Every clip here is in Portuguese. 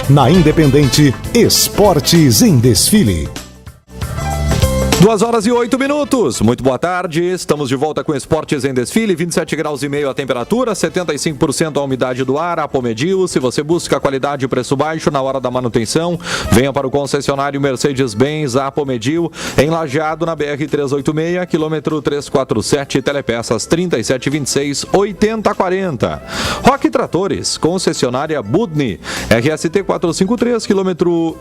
Na Independente, Esportes em Desfile. 2h08. Muito boa tarde. Estamos de volta com Esportes em Desfile. 27 graus e meio a temperatura, 75% a umidade do ar. Apomedil. Se você busca qualidade e preço baixo na hora da manutenção, venha para o concessionário Mercedes-Benz Apomedil, em Lajeado, na BR-386, quilômetro 347, Telepeças 3726-8040. Roque Tratores, concessionária Budni, RST 453, quilômetro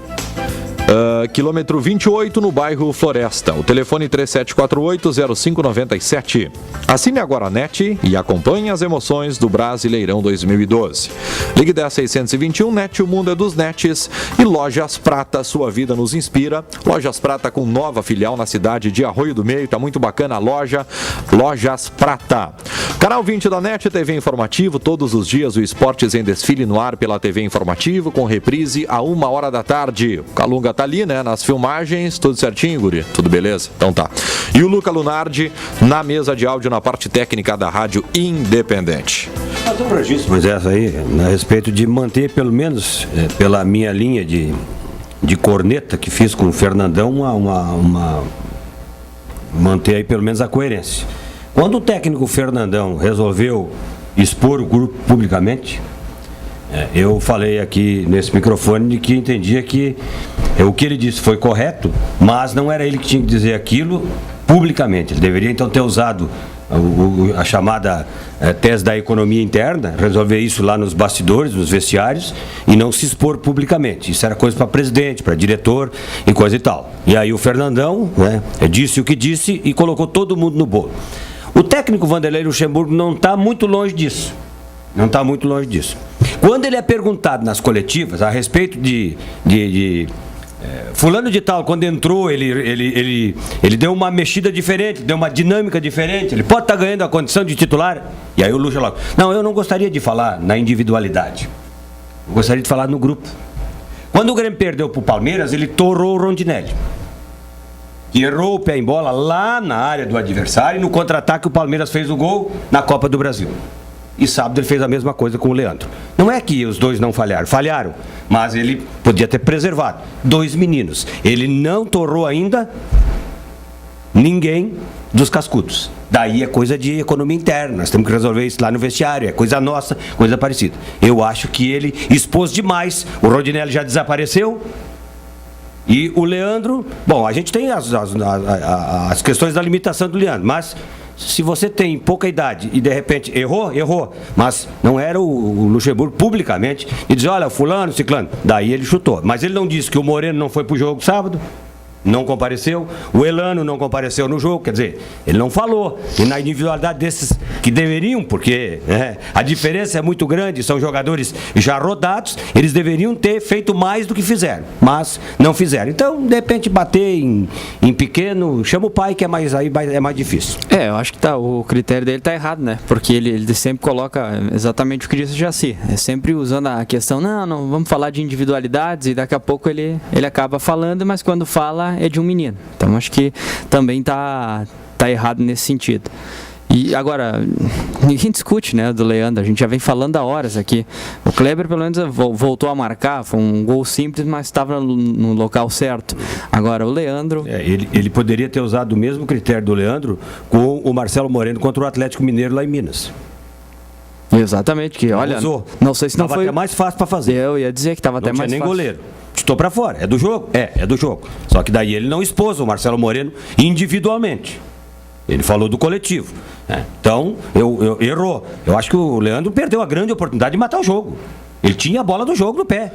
28, no bairro Floresta. O telefone 3748-0597. Assine agora a NET e acompanhe as emoções do Brasileirão 2012. Ligue 10-621, NET, o mundo é dos nets. E Lojas Prata, sua vida nos inspira. Lojas Prata com nova filial na cidade de Arroio do Meio. Tá muito bacana a loja. Lojas Prata. Canal 20 da NET, TV Informativo. Todos os dias o Esportes em Desfile no ar pela TV Informativo, com reprise a 1h da tarde. O Calunga tá ali, né, nas filmagens, tudo certinho, guri? Tudo beleza? Então tá. E o Luca Lunardi na mesa de áudio, na parte técnica da Rádio Independente. Fazer um registro, mas essa aí, a respeito de manter, pelo menos, pela minha linha de corneta que fiz com o Fernandão, manter aí pelo menos a coerência. Quando o técnico Fernandão resolveu expor o grupo publicamente, eu falei aqui nesse microfone de que entendia que o que ele disse foi correto, mas não era ele que tinha que dizer aquilo publicamente. Ele deveria então ter usado a chamada tese da economia interna, resolver isso lá nos bastidores, nos vestiários, e não se expor publicamente. Isso era coisa para presidente, para diretor e coisa e tal. E aí o Fernandão, né, disse o que disse e colocou todo mundo no bolo. O técnico Vanderlei Luxemburgo não está muito longe disso. Não está muito longe disso. Quando ele é perguntado nas coletivas a respeito de fulano de tal, quando entrou, ele deu uma mexida diferente, deu uma dinâmica diferente, ele pode estar ganhando a condição de titular. E aí o Luxa logo, não, eu não gostaria de falar na individualidade, eu gostaria de falar no grupo. Quando o Grêmio perdeu para o Palmeiras, ele torrou o Rondinelli, que errou o pé em bola lá na área do adversário, e no contra-ataque o Palmeiras fez o gol na Copa do Brasil. E sábado ele fez a mesma coisa com o Leandro. Não é que os dois não falharam, mas ele podia ter preservado. 2 meninos. Ele não torrou ainda ninguém dos cascudos. Daí é coisa de economia interna. Nós temos que resolver isso lá no vestiário. É coisa nossa, coisa parecida. Eu acho que ele expôs demais. O Rodinelli já desapareceu. E o Leandro... Bom, a gente tem as questões da limitação do Leandro, mas... Se você tem pouca idade e de repente errou, mas não era o Luxemburgo publicamente e diz, olha, fulano, ciclano, daí ele chutou. Mas ele não disse que o Moreno não foi pro jogo sábado, não compareceu, o Elano não compareceu no jogo, quer dizer, ele não falou. E na individualidade desses que deveriam, porque a diferença é muito grande, são jogadores já rodados, eles deveriam ter feito mais do que fizeram, mas não fizeram. Então, de repente, bater em pequeno, chama o pai, que é mais difícil. Eu acho que o critério dele está errado, né? Porque ele sempre coloca exatamente o que disse o Jaci. É sempre usando a questão, não vamos falar de individualidades, e daqui a pouco ele acaba falando, mas quando fala é de um menino. Então acho que também tá errado nesse sentido. E agora, ninguém discute, né, do Leandro, a gente já vem falando há horas aqui. O Kleber pelo menos voltou a marcar, foi um gol simples, mas estava no local certo. Agora o Leandro... Ele poderia ter usado o mesmo critério do Leandro com o Marcelo Moreno contra o Atlético Mineiro lá em Minas. Exatamente, que olha, não sei se não foi... até mais fácil para fazer. Eu ia dizer que estava até mais fácil. Não tinha nem goleiro. Chutou para fora, é do jogo? É do jogo. Só que daí ele não expôs o Marcelo Moreno individualmente. Ele falou do coletivo. Então, errou. Eu acho que o Leandro perdeu a grande oportunidade de matar o jogo. Ele tinha a bola do jogo no pé.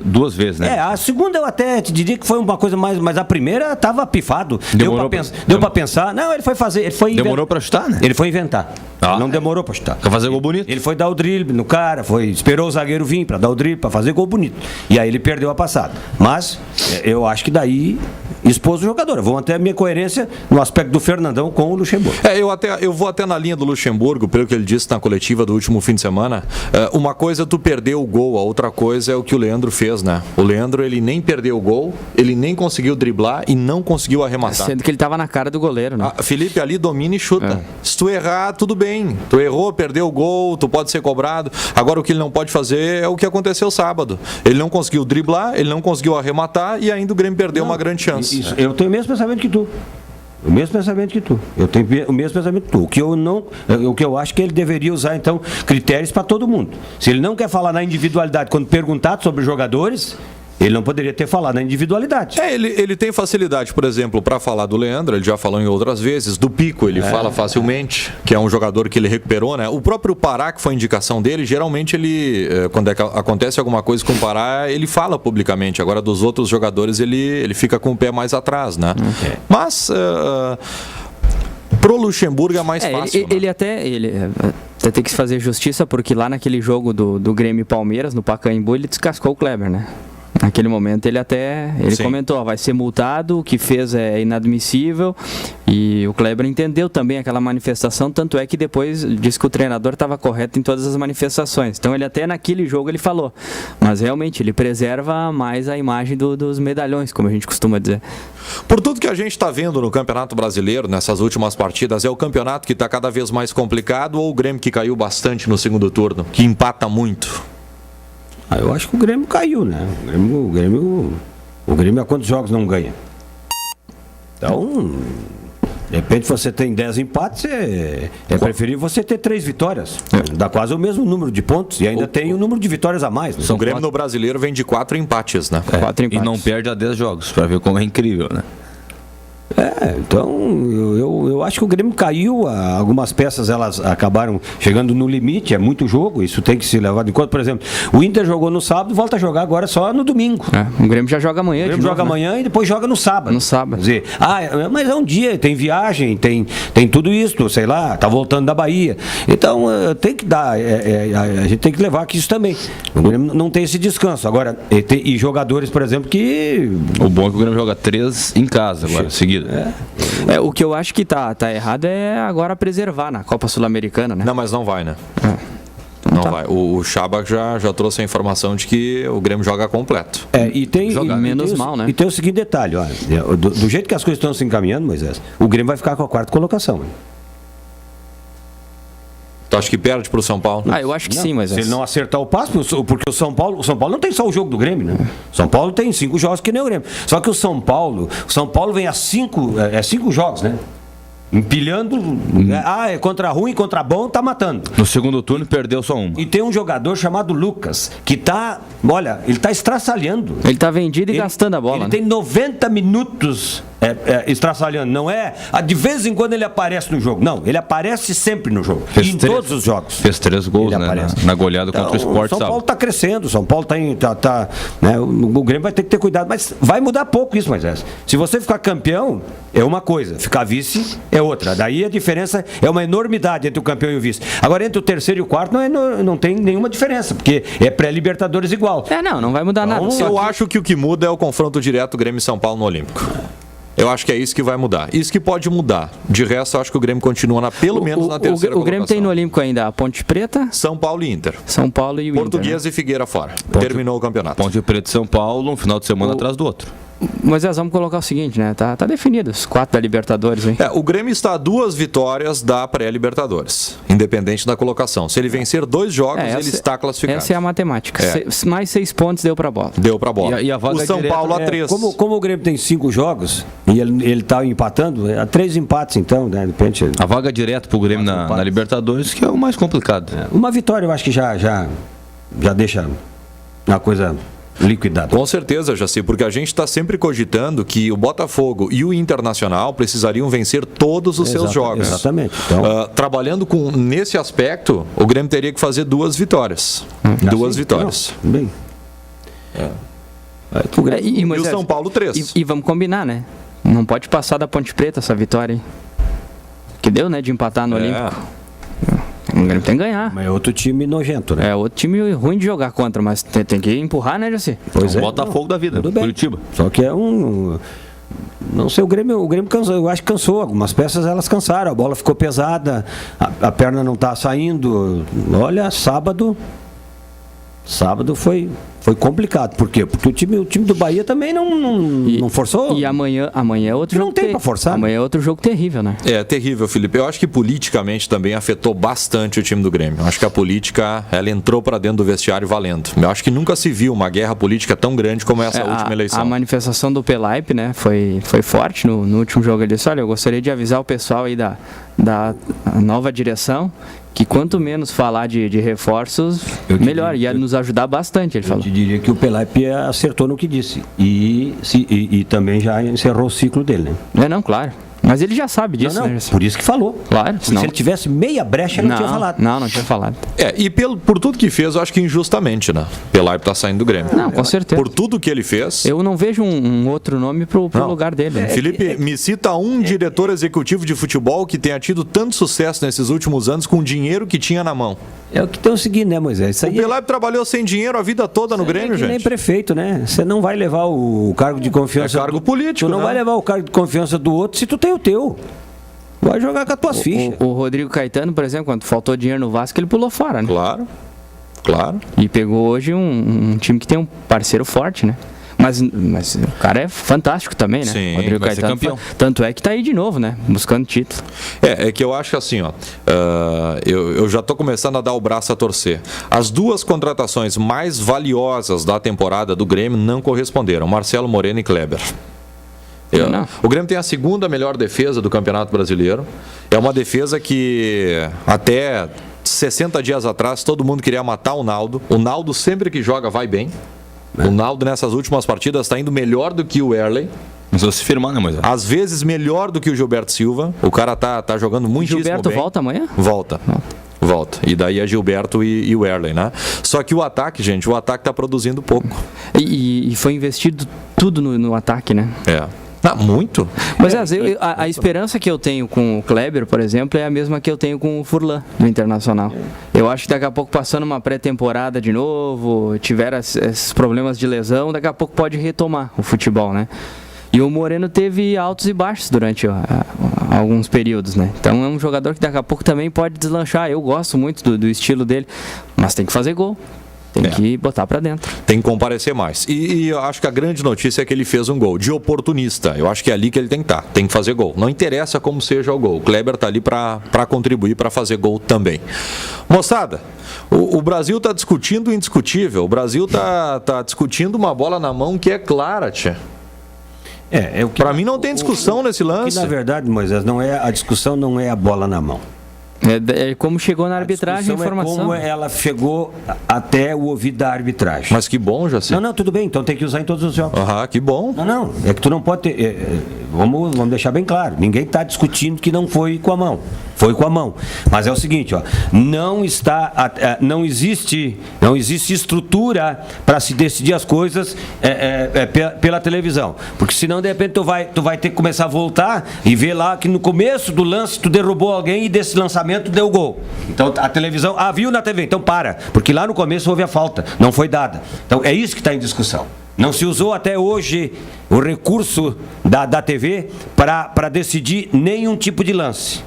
Duas vezes, né? A segunda eu até te diria que foi uma coisa mais... Mas a primeira estava pifado. Deu para pensar. Não, ele foi fazer... Demorou para chutar, né? Ele foi inventar. Não demorou para chutar. Para fazer gol bonito. Ele foi dar o drible no cara, esperou o zagueiro vir para dar o drible, para fazer gol bonito. E aí ele perdeu a passada. Mas eu acho que daí expôs o jogador. Vou manter a minha coerência no aspecto do Fernandão com o Luxemburgo. Eu vou até na linha do Luxemburgo, pelo que ele disse na coletiva do último fim de semana. Uma coisa é tu perder o gol, a outra coisa é o que o Leandro fez, né? O Leandro, ele nem perdeu o gol, ele nem conseguiu driblar e não conseguiu arrematar. Sendo que ele estava na cara do goleiro, né? Felipe, ali domina e chuta. Se tu errar, tudo bem. Tu errou, perdeu o gol, tu pode ser cobrado. Agora o que ele não pode fazer é o que aconteceu sábado. Ele não conseguiu driblar, ele não conseguiu arrematar e ainda o Grêmio perdeu uma grande chance. Isso, eu tenho o mesmo pensamento que tu. O mesmo pensamento que tu. Eu tenho o mesmo pensamento que tu. O que eu acho que ele deveria usar, então, critérios para todo mundo. Se ele não quer falar na individualidade quando perguntado sobre jogadores, ele não poderia ter falado na individualidade. Ele tem facilidade, por exemplo, para falar do Leandro, ele já falou em outras vezes, do Pico, ele fala facilmente, que é um jogador que ele recuperou, né? O próprio Pará, que foi a indicação dele, geralmente ele, quando acontece alguma coisa com o Pará, ele fala publicamente. Agora, dos outros jogadores, ele fica com o pé mais atrás, né? Mas, pro Luxemburgo é mais fácil. Ele até tem que se fazer justiça, porque lá naquele jogo do Grêmio e Palmeiras, no Pacaembu, ele descascou o Kleber, né? Naquele momento ele comentou, vai ser multado, o que fez é inadmissível, e o Kleber entendeu também aquela manifestação, tanto é que depois disse que o treinador estava correto em todas as manifestações. Então ele até naquele jogo ele falou, mas realmente ele preserva mais a imagem dos medalhões, como a gente costuma dizer. Por tudo que a gente está vendo no Campeonato Brasileiro, nessas últimas partidas, é o campeonato que está cada vez mais complicado ou o Grêmio que caiu bastante no segundo turno, que empata muito? Eu acho que o Grêmio caiu, né? O Grêmio há quantos jogos não ganha? Então, de repente você tem 10 empates, é preferível você ter 3 vitórias. Dá quase o mesmo número de pontos e ainda tem o número de vitórias a mais. Né? O Grêmio no Brasileiro vem de 4 empates, né? 4 empates. E não perde a 10 jogos, para ver como é incrível, né? Então eu acho que o Grêmio caiu, algumas peças elas acabaram chegando no limite, é muito jogo, isso tem que ser levado em conta. Por exemplo, o Inter jogou no sábado, volta a jogar agora só no domingo. O Grêmio já joga amanhã. O Grêmio joga amanhã e depois joga no sábado. No sábado. Quer dizer, mas é um dia, tem viagem, tem tudo isso, sei lá, tá voltando da Bahia. Então tem que dar, a gente tem que levar aqui isso também. O Grêmio não tem esse descanso. Agora, e jogadores, por exemplo, que... O bom é que o Grêmio joga 3 em casa agora, seguida. O que eu acho que tá errado é agora preservar na Copa Sul-Americana, né? Não, mas não vai, né? Não vai. O Chaba já trouxe a informação de que o Grêmio joga completo. E tem menos mal, né? E tem o seguinte detalhe, olha, do jeito que as coisas estão se encaminhando, Moisés, o Grêmio vai ficar com a 4ª colocação. Tu acha que perde pro São Paulo? Eu acho que sim, mas... Se ele não acertar o passo, porque o São Paulo não tem só o jogo do Grêmio, né? O São Paulo tem 5 jogos que nem o Grêmio. Só que o São Paulo vem a 5 jogos, né? Empilhando. É contra ruim, contra bom, tá matando. No segundo turno perdeu só um. E tem um jogador chamado Lucas, que tá, olha, ele tá estraçalhando. Ele tá vendido e gastando a bola. Ele né? tem 90 minutos estraçalhando. Não é, de vez em quando ele aparece no jogo. Não, ele aparece sempre no jogo. Em todos os jogos. Fez 3 gols, né, na goleada contra o Sport. O São Paulo tá crescendo, o São Paulo né, o Grêmio vai ter que ter cuidado, mas vai mudar pouco isso, Moisés. Se você ficar campeão, é uma coisa, ficar vice é outra. Daí a diferença é uma enormidade entre o campeão e o vice. Agora, entre o terceiro e o quarto, não tem nenhuma diferença, porque é pré-Libertadores igual. Não vai mudar nada. Eu acho que o que muda é o confronto direto Grêmio e São Paulo no Olímpico. Eu acho que é isso que vai mudar. Isso que pode mudar. De resto, eu acho que o Grêmio continua pelo menos na terceira colocação. O Grêmio tem no Olímpico ainda a Ponte Preta, São Paulo e Inter. São Paulo e o Português Inter, né? e Figueira fora. Terminou o campeonato. Ponte Preta e São Paulo, um final de semana atrás do outro. Mas vamos colocar o seguinte, né? Tá definido os 4 da Libertadores, hein? O Grêmio está a 2 vitórias da pré-Libertadores, independente da colocação. Se ele vencer 2 jogos, ele está classificado. Essa é a matemática. Mais 6 pontos deu pra bola. Deu pra bola. E a vaga o São Paulo a 3. Como o Grêmio tem 5 jogos e ele tá empatando, a 3 empates então, né? De repente, a vaga direta pro Grêmio na Libertadores, que é o mais complicado. Uma vitória eu acho que já deixa uma coisa liquidado. Com certeza, Jaci, porque a gente está sempre cogitando que o Botafogo e o Internacional precisariam vencer todos os seus jogos. Exatamente. Então... trabalhando nesse aspecto, o Grêmio teria que fazer 2 vitórias. 2 vitórias. Não, bem. E o São Paulo 3. E vamos combinar, né? Não pode passar da Ponte Preta essa vitória, hein? Que deu, né? De empatar no Olímpico. O Grêmio tem que ganhar. Mas é outro time nojento, né? É outro time ruim de jogar contra, mas tem que empurrar, né, Jaci? Pois Botafogo da vida, Curitiba. Só que Não sei, o Grêmio cansou, eu acho que cansou. Algumas peças elas cansaram, a bola ficou pesada, a perna não está saindo. Olha, sábado foi complicado. Por quê? Porque o time do Bahia também não forçou. E amanhã é outro jogo. Não tem para forçar. Amanhã é outro jogo terrível, né? É terrível, Felipe. Eu acho que politicamente também afetou bastante o time do Grêmio. Eu acho que a política, ela entrou para dentro do vestiário valendo. Eu acho que nunca se viu uma guerra política tão grande como essa última eleição. A manifestação do Pelaipe, né, foi forte no último jogo. Ele disse, olha, eu gostaria de avisar o pessoal aí da nova direção que quanto menos falar de reforços, melhor. Ia nos ajudar bastante, ele falou. Eu te diria que o Pelaipe acertou no que disse. E também já encerrou o ciclo dele, né? Não, claro. Mas ele já sabe disso, né? Por isso que falou. Claro. Senão... Se ele tivesse meia brecha, ele não tinha falado. Não tinha falado. E por tudo que fez, eu acho que injustamente, né? Pelaipe tá saindo do Grêmio. Não, com certeza. Por tudo que ele fez... Eu não vejo um outro nome pro lugar dele. Felipe, me cita um diretor executivo de futebol que tenha tido tanto sucesso nesses últimos anos com o dinheiro que tinha na mão. É o que tem o seguinte, né, Moisés? Isso aí o Pelaipe trabalhou sem dinheiro a vida toda no Grêmio, gente. Nem prefeito, né? Você não vai levar o cargo de confiança... É cargo político, Tu não vai levar o cargo de confiança do outro se tu tem o teu. Vai jogar com as tuas fichas. O Rodrigo Caetano, por exemplo, quando faltou dinheiro no Vasco, ele pulou fora, né? Claro. E pegou hoje um time que tem um parceiro forte, né? Mas o cara é fantástico também, né? Sim, Rodrigo vai ser Caetano, campeão. Tanto é que tá aí de novo, né? Buscando título. É que eu acho que assim, ó, eu já tô começando a dar o braço a torcer. As duas contratações mais valiosas da temporada do Grêmio não corresponderam. Marcelo Moreno e Kleber. O Grêmio tem a segunda melhor defesa do Campeonato Brasileiro. É uma defesa que até 60 dias atrás todo mundo queria matar o Naldo. O Naldo sempre que joga vai bem. O Naldo nessas últimas partidas está indo melhor do que o Erley. Mas se firmar, né, Moisés? Às vezes melhor do que o Gilberto Silva. O cara tá jogando muitíssimo bem. O Gilberto volta amanhã? Volta. E daí é Gilberto e o Erley, né? Só que o ataque, gente, tá produzindo pouco. E foi investido tudo no ataque, né? Muito. Mas a esperança que eu tenho com o Kleber, por exemplo, é a mesma que eu tenho com o Furlan, do Internacional. Eu acho que daqui a pouco, passando uma pré-temporada de novo, tiver esses problemas de lesão, daqui a pouco pode retomar o futebol, né? E o Moreno teve altos e baixos durante alguns períodos, né? Então é um jogador que daqui a pouco também pode deslanchar. Eu gosto muito do estilo dele, mas tem que fazer gol. Tem que botar pra dentro. Tem que comparecer mais. E eu acho que a grande notícia é que ele fez um gol de oportunista. Eu acho que é ali que ele tem que estar. Tem que fazer gol. Não interessa como seja o gol. O Kleber tá ali pra contribuir, pra fazer gol também. Moçada, o Brasil está discutindo o indiscutível. O Brasil tá discutindo uma bola na mão que é clara, tia. Para mim não tem discussão nesse lance. Que, na verdade, Moisés, a discussão não é a bola na mão. É como chegou na arbitragem a informação. É como ela chegou até o ouvido da arbitragem. Mas que bom, Jaci. Não, tudo bem, então tem que usar em todos os jogos. Que bom. Não, é que tu não pode ter... Vamos deixar bem claro, ninguém está discutindo que não foi com a mão. Foi com a mão. Mas é o seguinte, não existe estrutura para se decidir as coisas pela televisão. Porque senão, de repente, tu vai ter que começar a voltar e ver lá que no começo do lance tu derrubou alguém e desse lançamento deu gol. Então a televisão, viu na TV, então para. Porque lá no começo houve a falta, não foi dada. Então é isso que está em discussão. Não se usou até hoje o recurso da TV para decidir nenhum tipo de lance.